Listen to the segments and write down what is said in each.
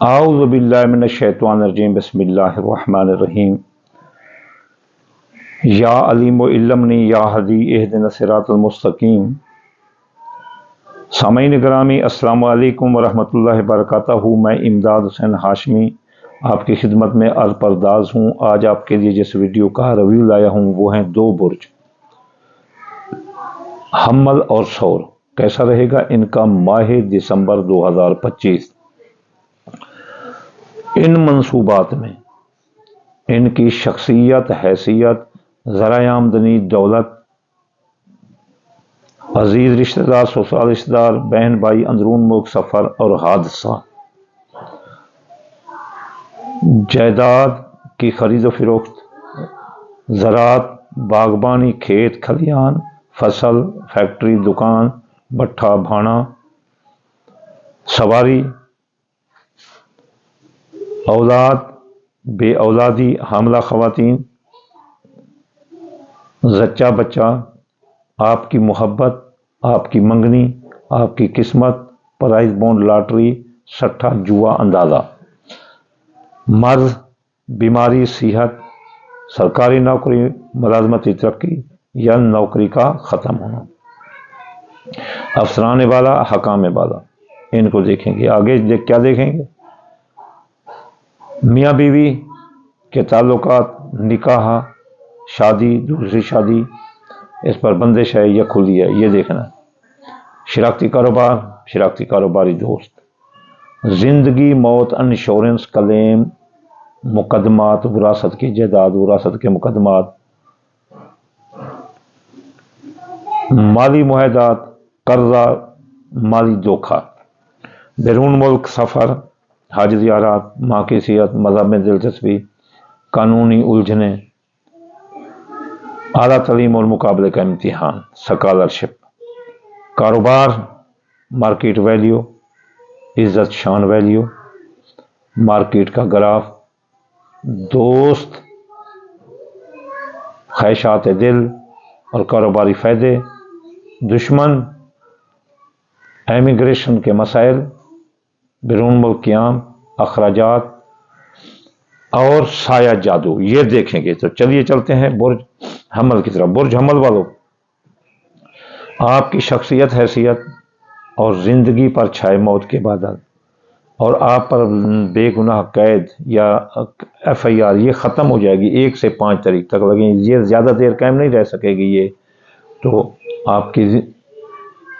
आऊज़ु बिल्लाहि मिनश शैतानिर रजीम बिस्मिल्लाहिर रहमानिर रहीम। या अलीमु इल्लमनी या हदी इहदिना सिरातल मुस्तकीम। सामईन ग्रामी अस्सलाम वालेकुम वरहमतुल्लाहि वबरकातुहू। मैं इमदाद हुसैन हाशमी आपकी खिदमत में अर्ज़ परदाज हूँ। आज आपके लिए जिस वीडियो का रिव्यू लाया हूँ वो हैं दो बुर्ज, हम्मल और सौर। कैसा रहेगा इनका माह दिसंबर 2025। इन मंसूबात में इनकी शख्सियत, हैसियत, ज़राए आमदनी, दौलत, अजीज रिश्तेदार, ससुराल रिश्तेदार, बहन भाई, अंदरून मुल्क सफ़र और हादसा, जायदाद की खरीद फरोख्त, ज़राअत, बागबानी, खेत खलियान, फसल, फैक्ट्री, दुकान, भट्ठा भाना, सवारी, औलाद, बे औलादी, हामला ख़वातीन, जच्चा बच्चा, आपकी मोहब्बत, आपकी मंगनी, आपकी किस्मत, प्राइज बॉन्ड, लॉटरी, सट्टा, जुआ, अंदाज़ा, मर्ज, बीमारी, सेहत, सरकारी नौकरी, मुलाजमती तरक्की या नौकरी का ख़त्म होना, अफसराने वाला, हकामे वाला। इनको देखेंगे। आगे क्या देखेंगे? मियाँ बीवी के ताल्लुकात, निकाह, शादी, दूसरी शादी, इस पर बंदिश है या खुली है, ये देखना है। शराकती कारोबार, शराकती कारोबारी दोस्त, जिंदगी मौत, इंश्योरेंस, क्लेम, मुकदमात, विरासत की जायदाद, विरासत के मुकदमात, माली मुआहदात, कर्जा, माली धोखा, बैरून मुल्क सफ़र, हज ज़ियारत, माँ की सेहत, मज़हब में दिलचस्पी, कानूनी उलझने, आला तालीम और मुकाबले का इम्तिहान, स्कॉलरशिप, कारोबार, मार्केट वैल्यू, इज़्ज़त शान वैल्यू, मार्केट का ग्राफ, दोस्त, ख्वाहिशात दिल और कारोबारी फ़ायदे, दुश्मन, एमिग्रेशन के मसाइल, बैरून मुल्क क़याम, अखराजात और साया जादू, ये देखेंगे। तो चलिए चलते हैं बुर्ज हम्मल की तरफ। बुर्ज हम्मल वालों, आपकी शख्सियत, हैसियत और ज़िंदगी पर छाए मौत के बादल और आप पर बेगुनाह कैद या FIR ये ख़त्म हो जाएगी 1 से 5 तारीख तक लगेगी। ये ज़्यादा देर कायम नहीं रह सकेगी। ये तो आपकी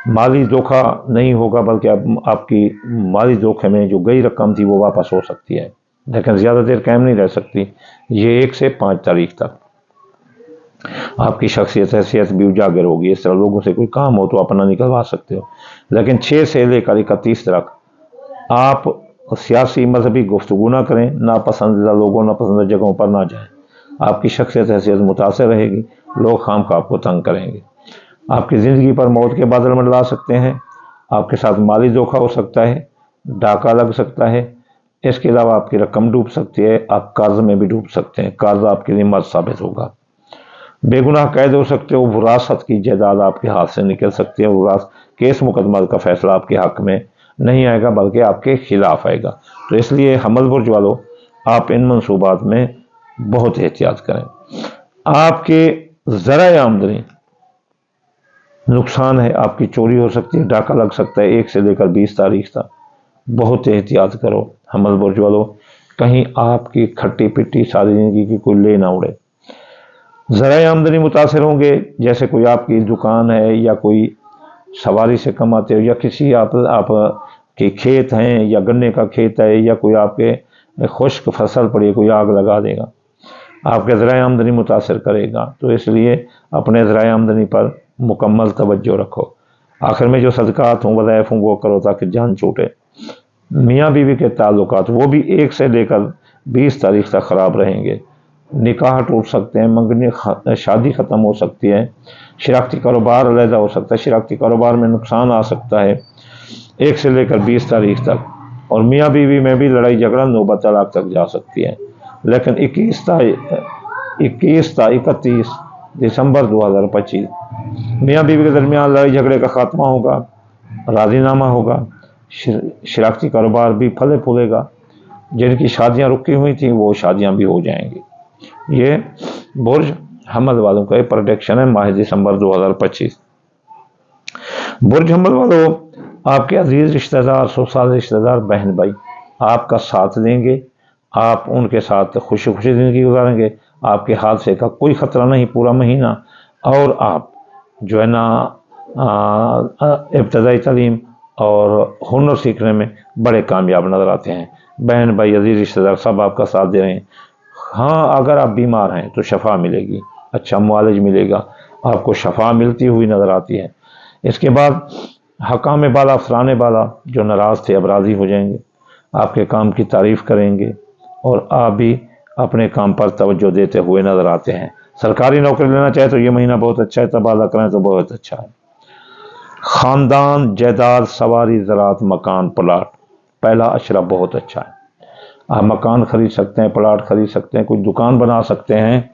माली धोखा नहीं होगा, बल्कि आपकी माली धोखे में जो गई रकम थी वो वापस हो सकती है, लेकिन ज़्यादा देर कायम नहीं रह सकती। ये 1 से 5 तारीख तक आपकी शख्सियत, हैसियत भी उजागर होगी। इस तरह लोगों से कोई काम हो तो अपना निकलवा सकते हो, लेकिन 6 से लेकर 31 तक आप सियासी मजहबी गुफ्तगू ना करें, नापसंदीदा लोगों, नापसंदीदा जगहों पर ना जाएं। आपकी शख्सियत, हैसियत मुतासर रहेगी, लोग खाम खा आपको तंग करेंगे। आपकी ज़िंदगी पर मौत के बादल मंडला सकते हैं। आपके साथ माली धोखा हो सकता है, डाका लग सकता है। इसके अलावा आपकी रकम डूब सकती है, आप कर्ज में भी डूब सकते हैं, कर्ज आपके लिए मर्ज साबित होगा। बेगुनाह कैद हो सकते हो, विरासत की जायदाद आपके हाथ से निकल सकती है। विरासत केस मुकदमा का फैसला आपके हक में नहीं आएगा, बल्कि आपके खिलाफ आएगा। तो इसलिए हम्मल बुर्ज वालों, आप इन मंसूबात में बहुत एहतियात करें। आपके ज़राए आमदनी नुकसान है, आपकी चोरी हो सकती है, डाका लग सकता है 1 से लेकर 20 तारीख तक। बहुत एहतियात करो हम्मल बुर्ज वालों, कहीं आपकी खट्टी पिट्टी सारी जिंदगी की कोई ले ना उड़े। ज़राए आमदनी मुतासर होंगे, जैसे कोई आपकी दुकान है या कोई सवारी से कमाते हो या किसी आप के खेत हैं या गन्ने का खेत है या कोई आपके खुश्क फसल पड़ी है, कोई आग लगा देगा, आपके ज़राए आमदनी मुतासर करेगा। तो इसलिए अपने ज़राए आमदनी पर मुकम्मल तवज्जो रखो। आखिर में जो सदक़ात हों, वज़ाइफ हों, वो करो ताकि जान छूटे। मियाँ बीवी के ताल्लुकात वो भी 1 से लेकर 20 तारीख तक ख़राब रहेंगे। निकाह टूट सकते हैं, मंगनी, शादी ख़त्म हो सकती है। शराकती कारोबार अलहदा हो सकता है, शराकती कारोबार में नुकसान आ सकता है 1 से लेकर 20 तारीख तक। और मियाँ बीवी में भी लड़ाई झगड़ा नौबत तलाक तक जा सकती है। लेकिन 31 दिसंबर 2025 मियाँ बीवी के दरमियान लड़ाई झगड़े का खात्मा होगा, राजीनामा होगा, शराकती कारोबार भी फले फूलेगा। जिनकी शादियां रुकी हुई थी वो शादियां भी हो जाएंगी। ये बुर्ज हमल वालों का प्रोडिक्शन है माह दिसंबर 2025। बुर्ज हमल वालों, आपके अजीज रिश्तेदार, ससुराल रिश्तेदार, बहन भाई आपका साथ देंगे, आप उनके साथ खुशी खुशी ज़िंदगी गुजारेंगे, आपके हादसे का कोई ख़तरा नहीं पूरा महीना, और आप जो है ना इब्तदाई तालीम और हुनर सीखने में बड़े कामयाब नज़र आते हैं। बहन भाई अजीज रिश्तेदार सब आपका साथ दे रहे हैं। हाँ, अगर आप बीमार हैं तो शफा मिलेगी, अच्छा मुआलिज मिलेगा, आपको शफा मिलती हुई नज़र आती है। इसके बाद हकाम बाला, अफसरान बाला जो नाराज़ थे अब राज़ी हो जाएंगे, आपके काम की तारीफ़ करेंगे और आप भी अपने काम पर तवज्जो देते हुए नज़र आते हैं। सरकारी नौकरी लेना चाहे तो ये महीना बहुत अच्छा है, तबादला करें तो बहुत अच्छा है। ख़ानदान, जायदाद, सवारी, ज़राअत, मकान, प्लाट, पहला अशरा बहुत अच्छा है। आप मकान खरीद सकते हैं, प्लाट खरीद सकते हैं, कोई दुकान बना सकते हैं।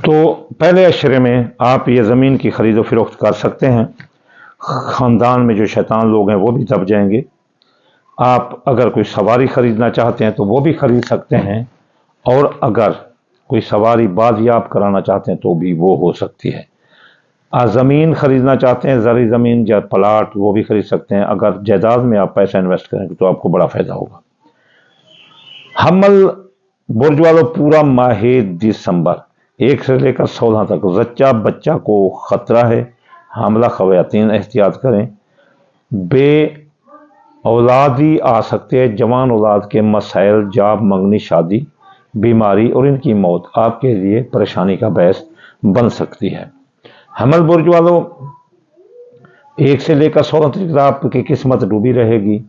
तो पहले अशरे में आप ये ज़मीन की खरीदो फरोख्त कर सकते हैं। ख़ानदान में जो शैतान लोग हैं वो भी दब जाएंगे। आप अगर कोई सवारी खरीदना चाहते हैं तो वो भी खरीद सकते हैं, और अगर कोई सवारी बाजियाब कराना चाहते हैं तो भी वो हो सकती है। ज़मीन खरीदना चाहते हैं, ज़री ज़मीन या प्लाट, वो भी खरीद सकते हैं। अगर जायदाद में आप पैसा इन्वेस्ट करेंगे तो आपको बड़ा फ़ायदा होगा। हमल बुर्ज वालों, पूरा माह दिसंबर 1 से लेकर 16 तक जच्चा बच्चा को ख़तरा है। हामला ख़वातीन एहतियात करें। बे औलादी आ सकते हैं, जवान औलाद के मसाइल, जॉब, मंगनी, शादी, बीमारी और इनकी मौत आपके लिए परेशानी का बायस बन सकती है। हमल बुर्ज वालों, 1 से लेकर 16 तक आपकी किस्मत डूबी रहेगी।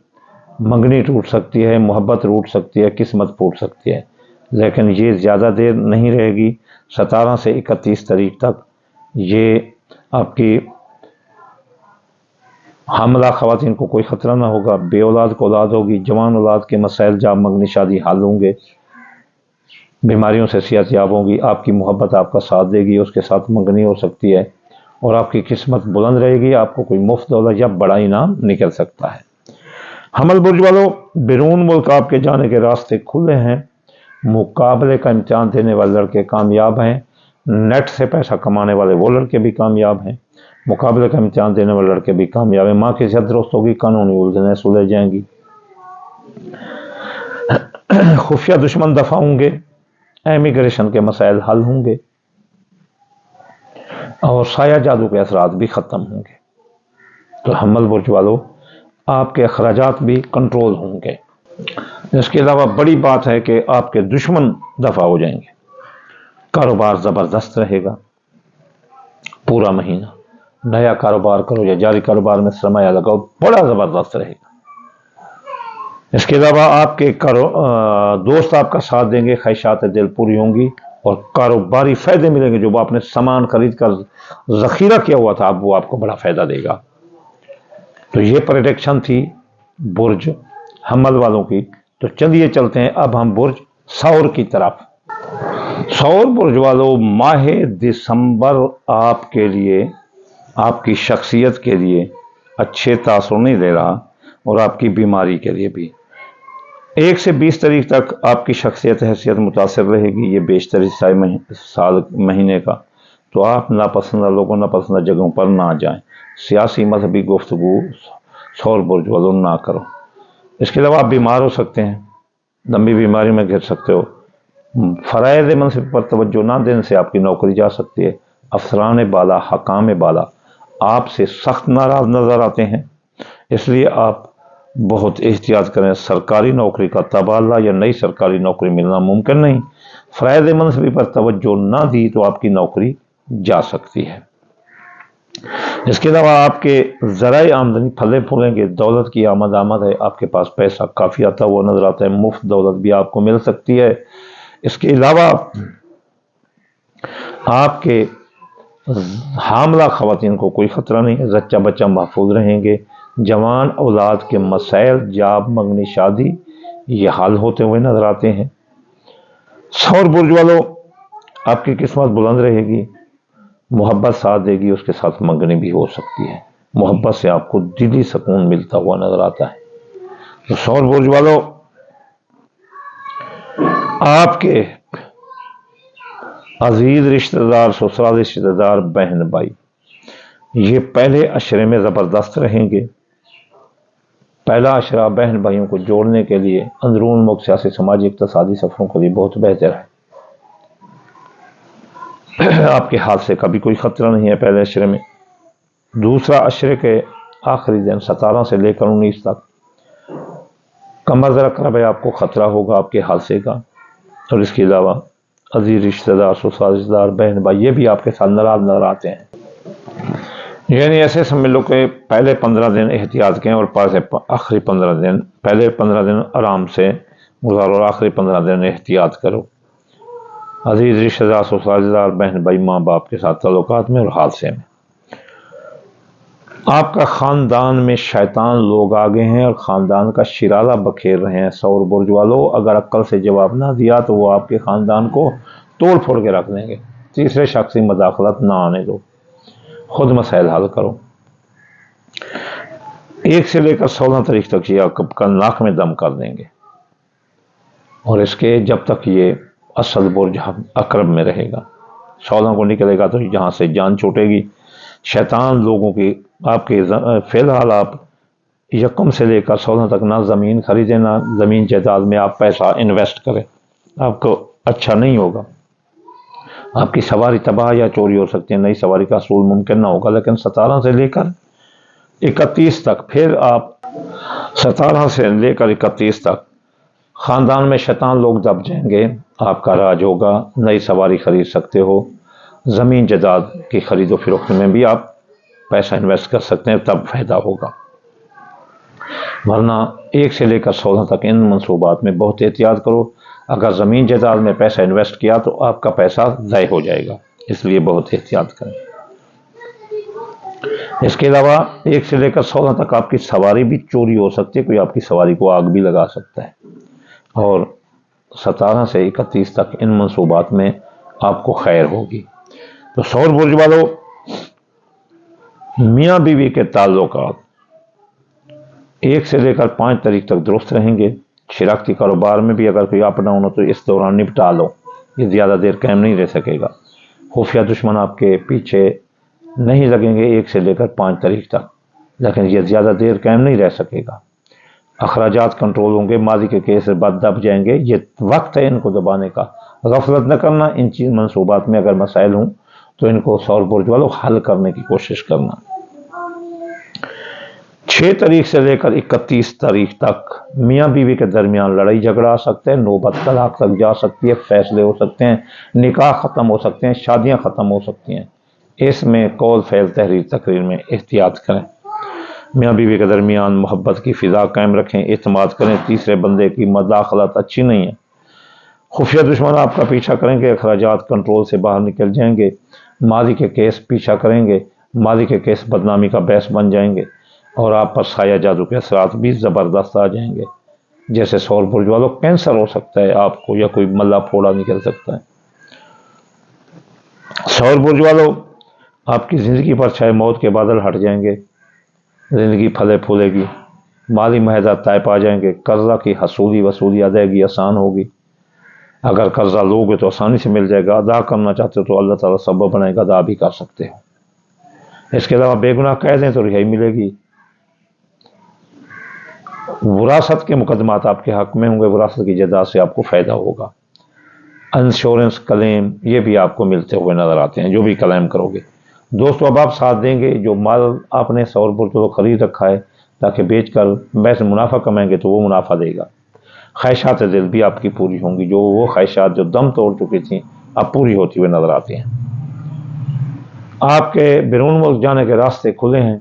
मंगनी टूट सकती है, मोहब्बत टूट सकती है, किस्मत फूट सकती है, लेकिन ये ज़्यादा देर नहीं रहेगी। 17 से 31 तारीख तक ये आपकी हामला ख़वातीन को कोई ख़तरा ना होगा। बे औलाद को औलाद होगी, जवान औलाद के मसाइल, जॉब, मंगनी, शादी हल होंगे, बीमारियों से सेहतयाब होंगी, आपकी मोहब्बत आपका साथ देगी, उसके साथ मंगनी हो सकती है, और आपकी किस्मत बुलंद रहेगी। आपको कोई मुफ्त दौलत या बड़ा इनाम निकल सकता है। हमल बुर्ज वालों, बैरून मुल्क आपके जाने के रास्ते खुले हैं। मुकाबले का इम्तिहान देने वाले लड़के कामयाब हैं। नेट से पैसा कमाने वाले वो लड़के भी कामयाब हैं। मुकाबले का इम्तिहान देने वाले लड़के भी कामयाब हैं। माँ की सेहत दुरुस्त होगी, कानूनी उलझनें सुलझ जाएंगी, खुफिया दुश्मन दफा होंगे, इमिग्रेशन के मसाइल हल होंगे, और साया जादू के असरात भी ख़त्म होंगे। तो हमल बुर्ज वालों, आपके अखराजात भी कंट्रोल होंगे। इसके अलावा बड़ी बात है कि आपके दुश्मन दफा हो जाएंगे। कारोबार ज़बरदस्त रहेगा पूरा महीना। नया कारोबार करो या जारी कारोबार में सरमाया लगाओ, बड़ा ज़बरदस्त रहेगा। इसके अलावा आपके दोस्त आपका साथ देंगे, ख्वाहिशात दिल पूरी होंगी, और कारोबारी फ़ायदे मिलेंगे। जो आपने सामान खरीद कर ज़ख़ीरा किया हुआ था, अब वो आपको बड़ा फ़ायदा देगा। तो ये प्रेडिक्शन थी बुर्ज हमल वालों की। तो चलिए चलते हैं अब हम बुर्ज सौर की तरफ। सौर बुर्ज वालों, माह दिसंबर आपके लिए, आपकी शख्सियत के लिए अच्छे तासुर नहीं दे रहा, और आपकी बीमारी के लिए भी। 1 से 20 तारीख तक आपकी शख्सियत हैसियत मुतासर रहेगी। ये बेशतर हिस्सा साल महीने का। तो आप नापसंद लोगों, नापसंद जगहों पर ना जाएं। सियासी मजहबी गुफ्तगू सौर बुर्ज वालों ना करो। इसके अलावा आप बीमार हो सकते हैं, लंबी बीमारी में घिर सकते हो। फ़राइज़ मनसिब पर तवज्जो ना देने से आपकी नौकरी जा सकती है। अफसरान बाला, हकाम बाला आपसे सख्त नाराज़ नज़र आते हैं, इसलिए आप बहुत एहतियात करें। सरकारी नौकरी का तबादला या नई सरकारी नौकरी मिलना मुमकिन नहीं। फ़राइज़ मनसिब पर तवज्जो ना दी तो आपकी नौकरी जा सकती है। इसके अलावा आपके ज़राए आमदनी फले फूलेंगे। दौलत की आमद है, आपके पास पैसा काफ़ी आता हुआ नजर आता है। मुफ्त दौलत भी आपको मिल सकती है। इसके अलावा आपके हामला ख़वातीन को कोई ख़तरा नहीं है, जच्चा बच्चा महफूज रहेंगे। जवान औलाद के मसाइल, जॉब, मंगनी, शादी ये हल होते हुए नजर आते हैं। सौर बुर्ज वालों, आपकी किस्मत बुलंद रहेगी, मोहब्बत साथ देगी, उसके साथ मंगनी भी हो सकती है। मोहब्बत से आपको दिली सुकून मिलता हुआ नजर आता है। तो सौर बुर्ज वालों, آپ کے عزیز رشتہ دار، سسرال رشتہ دار، بہن بھائی، یہ پہلے عشرے میں زبردست رہیں گے۔ پہلا عشرہ بہن بھائیوں کو جوڑنے کے لیے اندرون ملک سیاسی، سماجی، اقتصادی سفروں کے لیے بہت بہتر ہے۔ آپ کے حادثے کا بھی کوئی خطرہ نہیں ہے پہلے عشرے میں۔ دوسرا عشرے کے آخری دن 17 سے لے کر 19 تک کم از رقم ہے آپ کو خطرہ ہوگا آپ کے حادثے کا، اور اس کے علاوہ عزیز رشتہ دار، سسرال رشتہ دار، بہن بھائی یہ بھی آپ کے ساتھ ناراض نظر آتے ہیں۔ یعنی ایسے سمجھ لو کہ پہلے 15 دن احتیاط کریں اور آخری 15 دن، پہلے 15 دن آرام سے گزارو اور آخری 15 دن احتیاط کرو عزیز رشتہ دار، سسرال رشتہ دار، بہن بھائی، ماں باپ کے ساتھ تعلقات میں اور حادثے میں۔ آپ کا خاندان میں شیطان لوگ آگے ہیں اور خاندان کا شرارہ بکھیر رہے ہیں۔ سور برج والو، اگر عقل سے جواب نہ دیا تو وہ آپ کے خاندان کو توڑ پھوڑ کے رکھ دیں گے۔ تیسرے شخص کی مداخلت نہ آنے دو، خود مسائل حل کرو۔ 1 سے لے کر 16 تاریخ تک یہ آپ کا ناک میں دم کر دیں گے، اور اس کے جب تک یہ اسد برج عقرب میں رہے گا، 16 کو نکلے گا تو جہاں سے جان چھوٹے گی شیطان لوگوں کی۔ آپ کے فی الحال آپ 1 سے لے کر 16 تک نہ زمین خریدیں، نہ زمین جائیداد میں آپ پیسہ انویسٹ کریں، آپ کو اچھا نہیں ہوگا۔ آپ کی سواری تباہ یا چوری ہو سکتی ہے، نئی سواری کا حصول ممکن نہ ہوگا۔ لیکن 17 سے لے کر 31 تک، پھر آپ 17 سے لے کر 31 تک خاندان میں شیطان لوگ دب جائیں گے، آپ کا راج ہوگا، نئی سواری خرید سکتے ہو، زمین جائیداد کی خرید و فروخت میں بھی آپ پیسہ انویسٹ کر سکتے ہیں، تب فائدہ ہوگا۔ ورنہ 1 سے لے کر 16 تک ان منصوبات میں بہت احتیاط کرو۔ اگر زمین جائیداد میں پیسہ انویسٹ کیا تو آپ کا پیسہ ضائع ہو جائے گا، اس لیے بہت احتیاط کریں۔ اس کے علاوہ 1 سے لے کر 16 تک آپ کی سواری بھی چوری ہو سکتی ہے، کوئی آپ کی سواری کو آگ بھی لگا سکتا ہے، اور 17 سے 31 تک ان منصوبات میں آپ کو خیر ہوگی۔ تو سور برج والو، میاں بیوی کے تعلقات 1 سے لے کر 5 تاریخ تک درست رہیں گے۔ شراکتی کاروبار میں بھی اگر کوئی اپ ڈاؤن ہو تو اس دوران نپٹا لو، یہ زیادہ دیر قائم نہیں رہ سکے گا۔ خفیہ دشمن آپ کے پیچھے نہیں لگیں گے 1 سے لے کر 5 تاریخ تک، لیکن یہ زیادہ دیر قائم نہیں رہ سکے گا۔ اخراجات کنٹرول ہوں گے، ماضی کے کیس بعد دب جائیں گے، یہ وقت ہے ان کو دبانے کا۔ غفلت نہ کرنا، ان چیز منصوبات میں اگر مسائل ہوں تو ان کو سور برج والوں حل کرنے کی کوشش کرنا۔ 6 تاریخ سے لے کر 31 تاریخ تک میاں بیوی کے درمیان لڑائی جھگڑا آ سکتا ہے، نوبت طلاق تک جا سکتی ہے، فیصلے ہو سکتے ہیں، نکاح ختم ہو سکتے ہیں، شادیاں ختم ہو سکتی ہیں۔ اس میں قول، فعل، تحریر، تقریر میں احتیاط کریں۔ میاں بیوی کے درمیان محبت کی فضا قائم رکھیں، اعتماد کریں، تیسرے بندے کی مداخلت اچھی نہیں ہے۔ خفیہ دشمن آپ کا پیچھا کریں گے، اخراجات کنٹرول سے باہر نکل جائیں گے، ماضی کے کیس پیچھا کریں گے، ماضی کے کیس بدنامی کا باعث بن جائیں گے، اور آپ پر سایہ جادو کے اثرات بھی زبردست آ جائیں گے۔ جیسے سور برج والوں کینسر ہو سکتا ہے آپ کو، یا کوئی ملا پھوڑا نکل سکتا ہے۔ سور برج والوں، آپ کی زندگی پر چھائے موت کے بادل ہٹ جائیں گے، زندگی پھلے پھولے گی، مالی معاہدہ طے پا جائیں گے، قرضہ کی حصولی وصولی ادائیگی آسان ہوگی۔ اگر قرضہ لوگے تو آسانی سے مل جائے گا، ادا کرنا چاہتے ہو تو اللہ تعالیٰ سبب بنائے گا، ادا بھی کر سکتے ہو۔ اس کے علاوہ بے گناہ کہہ دیں تو رہائی ملے گی۔ وراثت کے مقدمات آپ کے حق میں ہوں گے، وراثت کی جائیداد سے آپ کو فائدہ ہوگا۔ انشورنس کلیم یہ بھی آپ کو ملتے ہوئے نظر آتے ہیں، جو بھی کلیم کرو گے۔ دوستو، اب آپ ساتھ دیں گے، جو مال آپ نے سور برج کو خرید رکھا ہے تاکہ بیچ کر ویسے منافع کمائیں گے تو وہ منافع دے گا۔ خواہشات دل بھی آپ کی پوری ہوں گی، جو وہ خواہشات جو دم توڑ چکی تھیں اب پوری ہوتی ہوئے نظر آتی ہیں۔ آپ کے بیرون ملک جانے کے راستے کھلے ہیں۔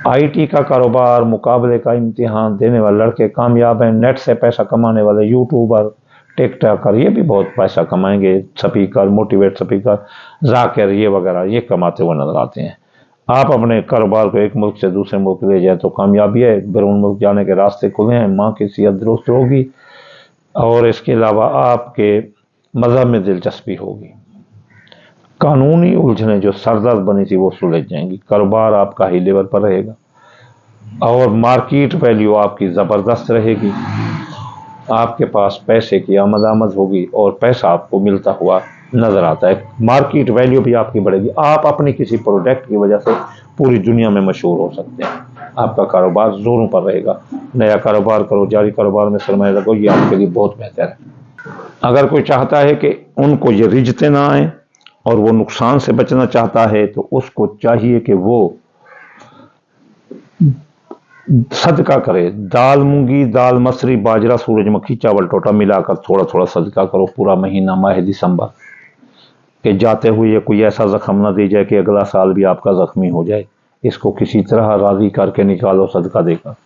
آئی ٹی کا کاروبار، مقابلے کا امتحان دینے والے لڑکے کامیاب ہیں، نیٹ سے پیسہ کمانے والے یوٹیوبر، ٹک ٹاکر یہ بھی بہت پیسہ کمائیں گے، سپیکر، موٹیویٹ سپیکر، ذاکر یہ وغیرہ یہ کماتے ہوئے نظر آتے ہیں۔ آپ اپنے کاروبار کو ایک ملک سے دوسرے ملک لے جائیں تو کامیابی ہے، بیرون ملک جانے کے راستے کھلے ہیں، ماں کی صحت درست ہوگی، اور اس کے علاوہ آپ کے مذہب میں دلچسپی ہوگی۔ قانونی الجھنیں جو سردرد بنی تھی وہ سلجھ جائیں گی، کاروبار آپ کا ہائی لیول پر رہے گا، اور مارکیٹ ویلیو آپ کی زبردست رہے گی۔ آپ کے پاس پیسے کی آمد ہوگی اور پیسہ آپ کو ملتا ہوا نظر آتا ہے، مارکیٹ ویلیو بھی آپ کی بڑھے گی، آپ اپنی کسی پروڈکٹ کی وجہ سے پوری دنیا میں مشہور ہو سکتے ہیں، آپ کا کاروبار زوروں پر رہے گا۔ نیا کاروبار کرو، جاری کاروبار میں سرمایہ لگو، یہ آپ کے لیے بہت بہتر ہے۔ اگر کوئی چاہتا ہے کہ ان کو یہ رجتے نہ آئیں اور وہ نقصان سے بچنا چاہتا ہے تو اس کو چاہیے کہ وہ صدقہ کرے، دال مونگی، دال مسری، باجرہ، سورج مکھی، چاول ٹوٹا ملا کر تھوڑا تھوڑا صدقہ کرو پورا مہینہ ماہ دسمبر، کہ جاتے ہوئے کوئی ایسا زخم نہ دے جائے کہ اگلا سال بھی آپ کا زخمی ہو جائے، اس کو کسی طرح راضی کر کے نکالو صدقہ دے کر۔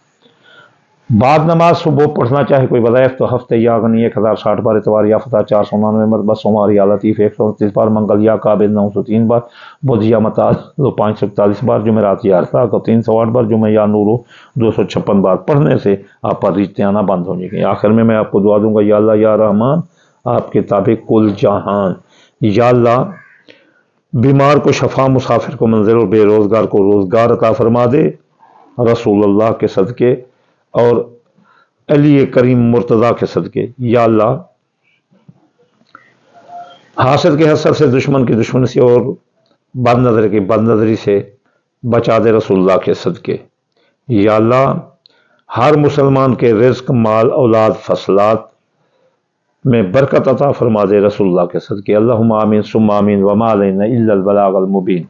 بعد نماز صبح پڑھنا چاہے کوئی وظائف تو ہفتے یا غنی 1060 بار، اتوار یا فتح 499 مرتبہ، سوموار یا لطیف 129 بار، منگل یا قابل 903 بار، بدھ یا متعال 541 بار، جمعرات یا عرفہ کو 308 بار، جمعہ یا نورو 256 بار پڑھنے سے آپ پر رجتے آنا بند ہو جائیں گے۔ آخر میں آپ کو دعا دوں گا، یا اللہ یا رحمان، آپ کے تابع کل جہان، یا اللہ بیمار کو شفا، مسافر کو منزل اور بے روزگار کو روزگار عطا فرما دے، رسول اللہ کے صدقے اور علی کریم مرتضیٰ کے صدقے۔ یا اللہ حاسد کے حسد سے، دشمن کی دشمنی سے اور بد نظر کی بد نظری سے بچا دے، رسول اللہ کے صدقے۔ یا اللہ ہر مسلمان کے رزق، مال، اولاد، فصلات میں برکت عطا فرما دے، رسول اللہ کے صدقے۔ اللہم آمین ثم آمین، وما علینا الا البلاغ المبین۔